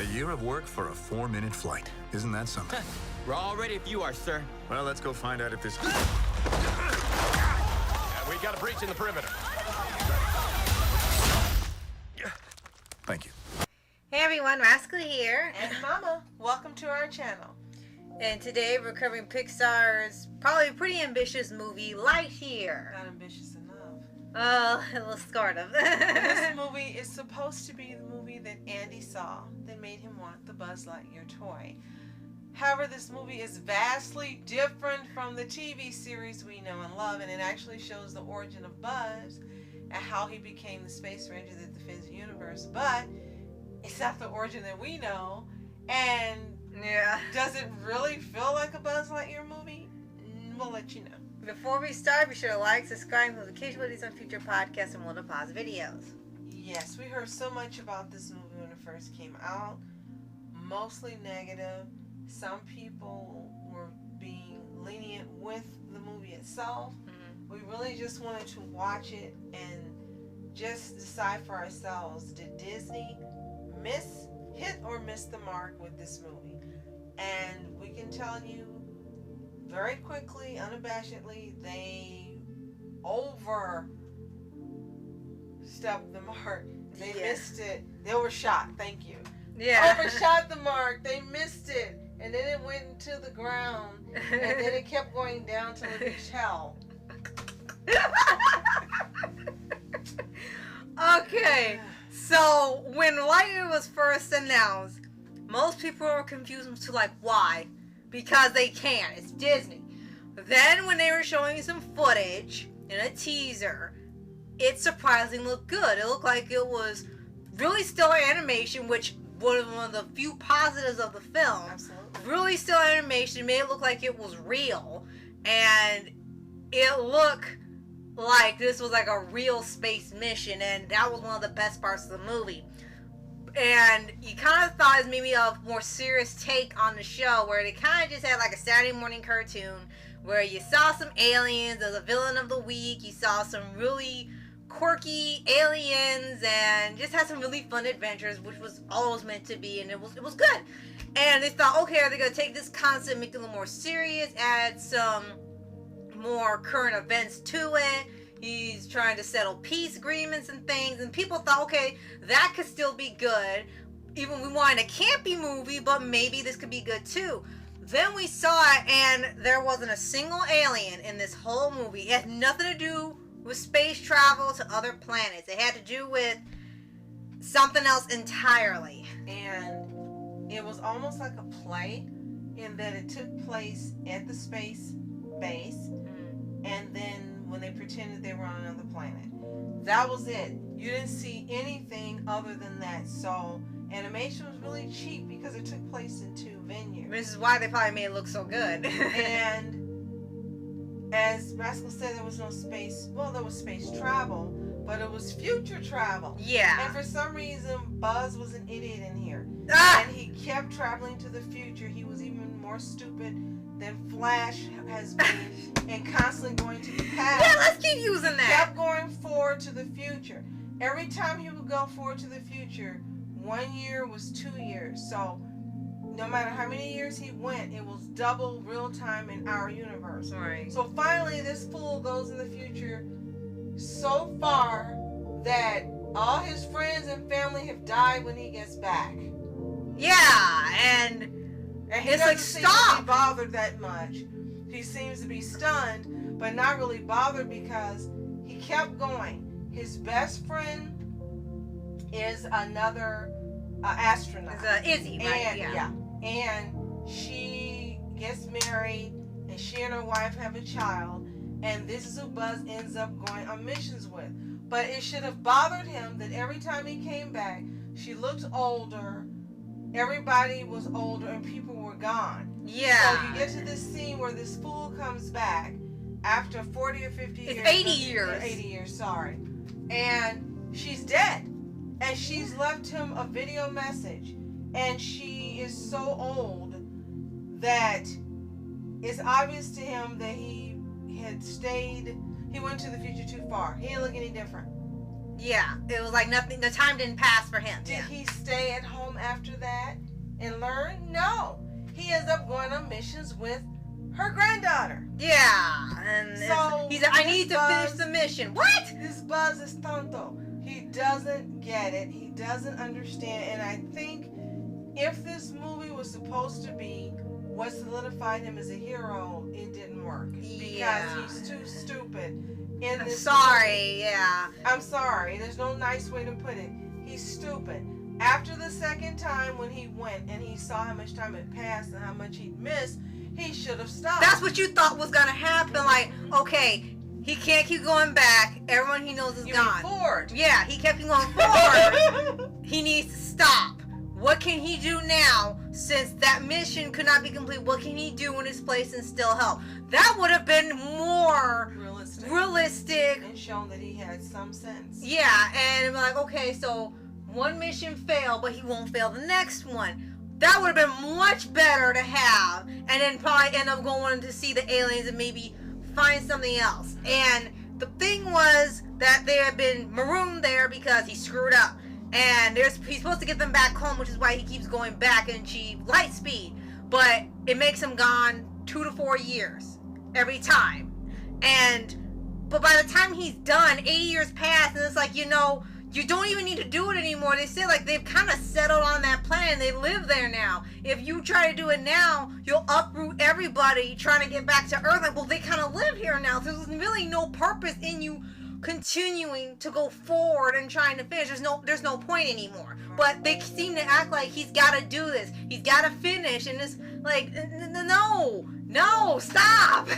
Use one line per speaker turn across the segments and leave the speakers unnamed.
A year of work for a 4-minute flight. Isn't that something?
We're all ready if you are, sir.
Well, let's go find out if this...
We got a breach in the perimeter.
Thank you.
Hey everyone, Rascal here.
And Mama, welcome to our channel.
And today we're covering Pixar's probably pretty ambitious movie, Lightyear.
Not ambitious enough.
Oh, a little sort of.
This movie is supposed to be the movie that Andy saw that made him want the Buzz Lightyear toy. However, this movie is vastly different from the TV series we know and love, and it actually shows the origin of Buzz and how he became the space ranger that defends the universe. But it's not the origin that we know, and
Yeah.
does it really feel like a Buzz Lightyear movie? We'll let you know.
Before we start, be sure to like, subscribe, notifications on future podcasts, and we'll pause videos.
Yes, we heard so much about this movie when it first came out. Mostly negative. Some people were being lenient with the movie itself.
Mm-hmm.
We really just wanted to watch it and just decide for ourselves, did Disney hit or miss the mark with this movie? And we can tell you very quickly, unabashedly, they overstepped the mark. They missed it. They overshot. Thank you.
Yeah.
Overshot the mark. They missed it. And then it went into the ground. And then it kept going down till it reached hell.
Okay, so when Lightyear was first announced, most people were confused to like, why? Because they can. It's Disney. Then when they were showing some footage in a teaser, it surprisingly looked good. It looked like it was really still animation, which was one of the few positives of the film.
Absolutely.
Really still animation, made it look like it was real, and it looked like this was like a real space mission, and that was one of the best parts of the movie. And you kind of thought it was maybe a more serious take on the show, where they kind of just had like a Saturday morning cartoon where you saw some aliens as a villain of the week, you saw some really quirky aliens, and just had some really fun adventures, which was all it was meant to be, and it was good. And they thought, okay, are they going to take this concept, make it a little more serious, add some more current events to it? He's trying to settle peace agreements and things, and people thought, okay, that could still be good. Even we wanted a campy movie, but maybe this could be good too. Then we saw it, and there wasn't a single alien in this whole movie. It had nothing to do with space travel to other planets. It had to do with something else entirely.
And it was almost like a play in that it took place at the space base, and then when they pretended they were on another planet. That was it. You didn't see anything other than that. So animation was really cheap because it took place in two venues.
This is why they probably made it look so good.
And as Rascal said, there was no space. Well, there was space travel, but it was future travel.
Yeah.
And for some reason, Buzz was an idiot in here.
Ah!
And he kept traveling to the future. He was even more stupid than Flash has been and constantly going to the past.
Yeah, let's keep using
He
that.
kept going forward to the future. Every time he would go forward to the future, 1 year was 2 years. So no matter how many years he went, it was double real time in our universe.
Right.
So finally, this fool goes in the future so far that all his friends and family have died when he gets back.
Yeah, and
he
it's
doesn't
like,
seem
stop!
to be bothered that much. He seems to be stunned, but not really bothered because he kept going. His best friend is another astronaut.
It's Izzy, right?
And, and she gets married, and she and her wife have a child, and this is who Buzz ends up going on missions with. But it should have bothered him that every time he came back, she looked older, everybody was older, and people were gone.
Yeah.
So you get to this scene where this fool comes back after 40 or 50 years.
It's 80 years.
80 years, sorry. And she's dead. And she's left him a video message. And she is so old that it's obvious to him that he had stayed, he went to the future too far. He didn't look any different.
Yeah, it was like nothing. The time didn't pass for him.
Did
Yeah.
he stay at home after that and learn? No. He ends up going on missions with her granddaughter.
Yeah, and
So,
he's like, I
this
need to
Buzz-
finish the mission. What?
This Buzz is tonto. He doesn't get it. He doesn't understand. And I think if this movie was supposed to be what solidified him as a hero, it didn't work.
Yeah.
Because he's too stupid. In
I'm
this
sorry. Yeah.
movie. I'm sorry. There's no nice way to put it. He's stupid. After the second time when he went and he saw how much time had passed and how much he'd missed, he should have stopped.
That's what you thought was gonna happen. Like, okay, he can't keep going back. Everyone he knows is
You
gone.
mean forward.
Yeah, he kept going forward. He needs to stop. What can he do now since that mission could not be complete? What can he do in his place and still help? That would have been more realistic.
And shown that he had some sense.
Yeah, and like, okay, so one mission failed, but he won't fail the next one. That would have been much better to have, and then probably end up going to see the aliens and maybe find something else. And the thing was that they had been marooned there because he screwed up. And he's supposed to get them back home, which is why he keeps going back and achieve light speed. But it makes him gone 2 to 4 years every time. But by the time he's done, 80 years pass, and it's like, you don't even need to do it anymore. They say like they've kind of settled on that planet. They live there now. If you try to do it now, you'll uproot everybody trying to get back to Earth. Like, well, they kind of live here now. So there's really no purpose in you continuing to go forward and trying to finish. There's no point anymore. But they seem to act like he's got to do this. He's got to finish, and it's like, no, stop.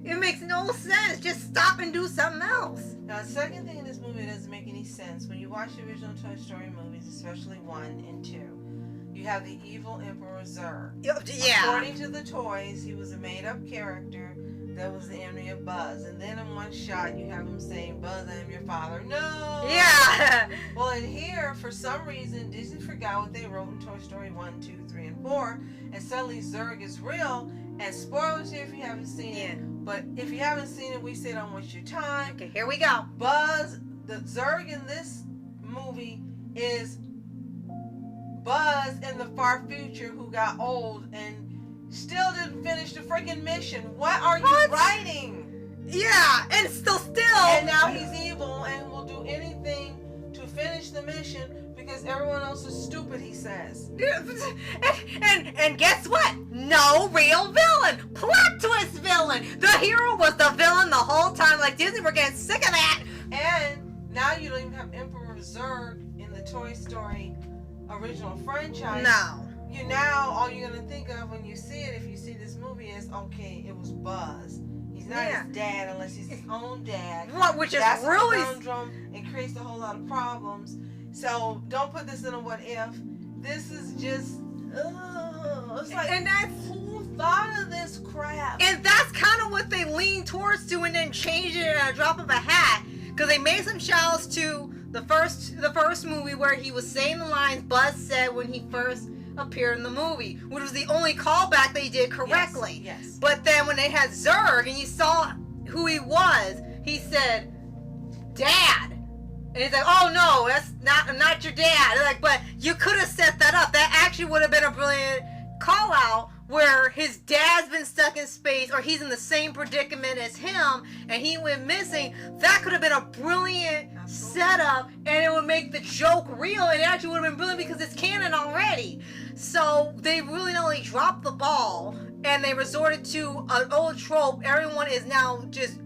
It makes no sense. Just stop and do something else.
Now, the second thing in this movie that doesn't make any sense, when you watch the original Toy Story movies, especially 1 and 2, you have the evil Emperor Zurg.
Yeah.
According to the toys, he was a made-up character that was the enemy of Buzz. And then in one shot, you have him saying, Buzz, I am your father. No!
Yeah.
Well, in here, for some reason, Disney forgot what they wrote in Toy Story 1, 2, 3, and 4, and suddenly Zurg is real. And spoilers here if you haven't seen it. But if you haven't seen it, we say don't waste your time.
Okay, here we go.
Buzz, the Zurg in this movie is Buzz in the far future who got old and still didn't finish the freaking mission. What are you writing?
Yeah, and still.
And now he's evil and will do anything to finish the mission because everyone else is stupid, he says.
And guess what? No real villain. Plot twist villain. The hero was the villain the whole time. Like, Disney, we're getting sick of that.
And now you don't even have Emperor Zurg in the Toy Story original franchise.
No.
All you're gonna think of when you see it, if you see this movie, is okay, it was Buzz. He's not his dad unless he's his own dad.
What? Which is
That's
really
a conundrum and creates a whole lot of problems. So don't put this in a what if. This is just, it's like,
and that's
who thought of this crap?
And that's kind of what they lean towards to, and then change it at a drop of a hat. Because they made some shout-outs to the first movie where he was saying the lines Buzz said when he first appeared in the movie, which was the only callback they did correctly.
Yes.
But then when they had Zurg and you saw who he was, he said, Dad. And he's like, oh no, that's not your dad. They're like, but you could have set that up. That actually would have been a brilliant call out where his dad's been stuck in space or he's in the same predicament as him and he went missing. That could have been a brilliant setup and it would make the joke real, and it actually would have been brilliant because it's canon already. So they really not only dropped the ball and they resorted to an old trope. Everyone is now just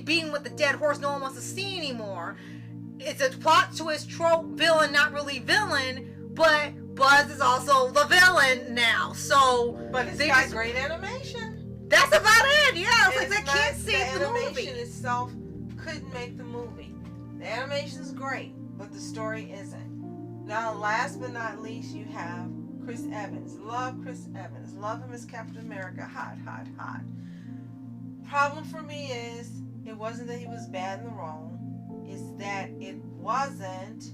beating with the dead horse no one wants to see anymore. It's a plot twist trope, villain, not really villain, but Buzz is also the villain now. So,
but it's got great animation.
That's about it. Yeah, it's like they can't save the movie.
The animation itself couldn't make the movie. The animation is great, but the story isn't. Now, last but not least, you have Chris Evans. Love Chris Evans. Love him as Captain America. Hot, hot, hot. Problem for me is it wasn't that he was bad in the role. It's that it wasn't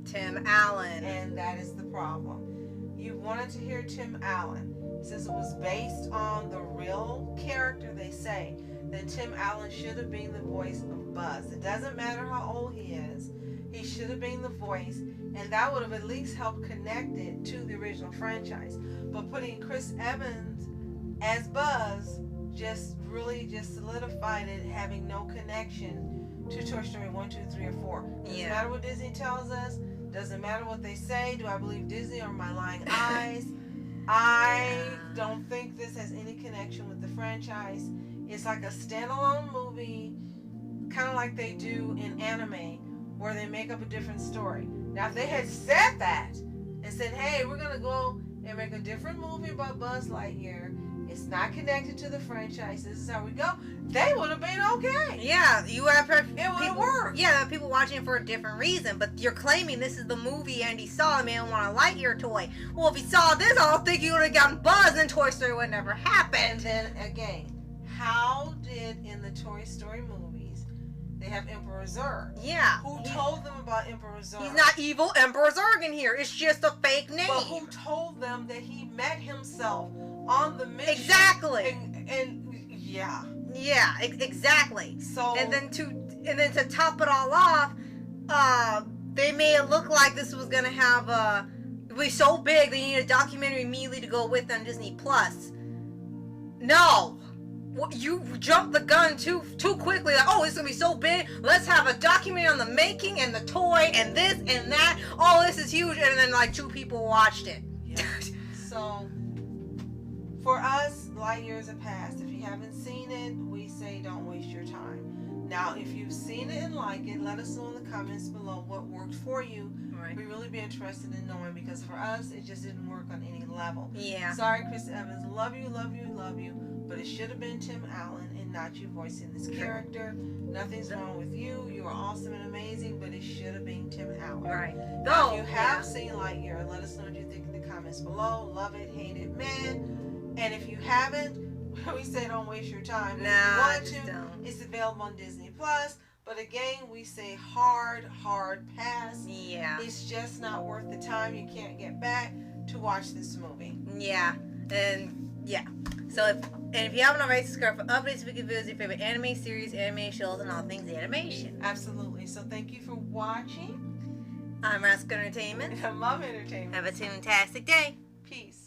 Tim Allen.
And that is the problem. You wanted to hear Tim Allen. Since it was based on the real character, they say that Tim Allen should have been the voice of Buzz. It doesn't matter how old he is. He should have been the voice, and that would have at least helped connect it to the original franchise. But putting Chris Evans as Buzz just solidified it, having no connection to Toy Story 1, 2, 3, or 4. Doesn't matter what Disney tells us. Doesn't matter what they say. Do I believe Disney or my lying eyes? I don't think this has any connection with the franchise. It's like a standalone movie, kind of like they do in anime, where they make up a different story. Now, if they had said that and said, hey, we're going to go and make a different movie about Buzz Lightyear, it's not connected to the franchise, this is how we go, they would have been okay.
Yeah, you have
it would have worked.
Yeah, there are people watching it for a different reason, but you're claiming this is the movie Andy saw and made him want a Lightyear toy. Well, if he saw this, I don't think he would have gotten Buzz, and Toy Story would never happen.
And then again, how did in the Toy Story movies they have Emperor Zurg?
Yeah.
Who told them about Emperor Zurg?
He's not evil Emperor Zurg in here. It's just a fake name.
But who told them that he met himself on the mission?
Exactly.
And yeah.
Yeah, exactly.
So
and then to top it all off, they made it look like this was gonna have it was so big they needed a documentary immediately to go with on Disney Plus. No. You jumped the gun too quickly. Like, oh, it's gonna be so big. Let's have a documentary on the making and the toy and this and that. Oh, this is huge. And then like 2 people watched it.
Yeah. So for us, light years have passed. If you haven't seen it, we say don't waste your time. Now, if you've seen it and like it, let us know in the comments below what worked for you.
Right.
We'd really be interested in knowing, because for us, it just didn't work on any level.
Yeah.
Sorry, Chris Evans. Love you, love you, love you. But it should have been Tim Allen and not you voicing this character. Nothing's wrong with you. You are awesome and amazing, but it should have been Tim Allen.
Right.
Now, if you have seen Lightyear, let us know what you think in the comments below. Love it, hate it, man. And if you haven't, we say don't waste your time. But if you want to, it's available on Disney Plus. But again, we say hard pass.
Yeah.
It's just not worth the time. You can't get back to watch this movie.
Yeah. And yeah. So if you haven't already, subscribe for updates, weekly videos, your favorite anime series, anime shows, and all things animation.
Absolutely. So thank you for watching.
I'm Rascal Entertainment.
And I love entertainment.
Have a fantastic day.
Peace.